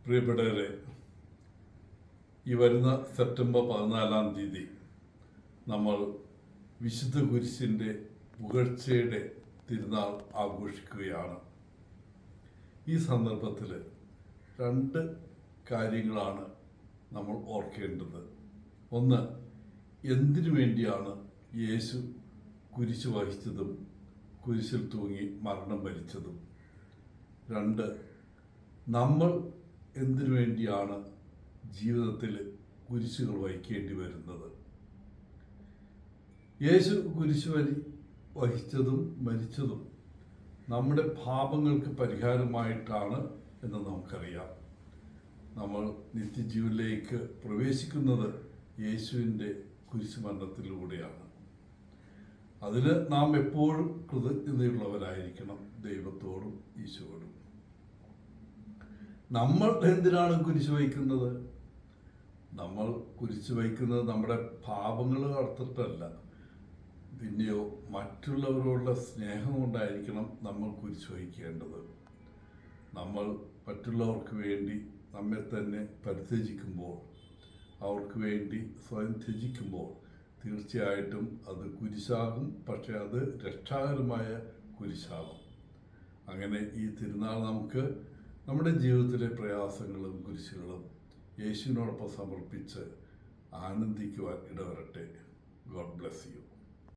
പ്രിയപ്പെട്ടവരെ, ഈ വരുന്ന സെപ്റ്റംബർ 14 നമ്മൾ വിശുദ്ധ കുരിശിൻ്റെ പുകഴ്ചയുടെ തിരുനാൾ ആഘോഷിക്കുകയാണ്. ഈ സന്ദർഭത്തിൽ 2 കാര്യങ്ങളാണ് നമ്മൾ ഓർക്കേണ്ടത്. ഒന്ന്, എന്തിനു വേണ്ടിയാണ് യേശു കുരിശ് വഹിച്ചതും കുരിശിൽ തൂങ്ങി മരണം വരിച്ചതും. 2, നമ്മൾ എന്തിനു വേണ്ടിയാണ് ജീവിതത്തിൽ കുരിശുകൾ വഹിക്കേണ്ടി വരുന്നത്. യേശു കുരിശ് വഹിച്ചതും മരിച്ചതും നമ്മുടെ പാപങ്ങൾക്ക് പരിഹാരമായിട്ടാണ് എന്ന് നമുക്കറിയാം. നമ്മൾ നിത്യജീവനിലേക്ക് പ്രവേശിക്കുന്നത് യേശുവിൻ്റെ കുരിശുമരണത്തിലൂടെയാണ്. അതിന് നാം എപ്പോഴും കൃതജ്ഞതയുള്ളവരായിരിക്കണം ദൈവത്തോടും ഈശോയോടും. നമ്മൾ എന്തിനാണ് കുരിശ് വഹിക്കുന്നത്? നമ്മൾ കുരിശ് വഹിക്കുന്നത് നമ്മുടെ പാപങ്ങൾ ഓർത്തിട്ടല്ല, പിന്നെയോ മറ്റുള്ളവരോടുള്ള സ്നേഹം കൊണ്ടായിരിക്കണം നമ്മൾ കുരിശ് വഹിക്കേണ്ടത്. നമ്മൾ മറ്റുള്ളവർക്ക് വേണ്ടി നമ്മെ തന്നെ പരിത്യജിക്കുമ്പോൾ, അവർക്ക് വേണ്ടി സ്വയം ത്യജിക്കുമ്പോൾ തീർച്ചയായിട്ടും അത് കുരിശാകും. പക്ഷെ അത് രക്ഷാകരമായ കുരിശാകും. അങ്ങനെ ഈ തിരുനാൾ നമുക്ക് നമ്മുടെ ജീവിതത്തിലെ പ്രയാസങ്ങളും കുരിശുകളും യേശുവിനോടൊപ്പം സമർപ്പിച്ച് ആനന്ദിക്കുവാൻ ഇടവരട്ടെ. God bless U.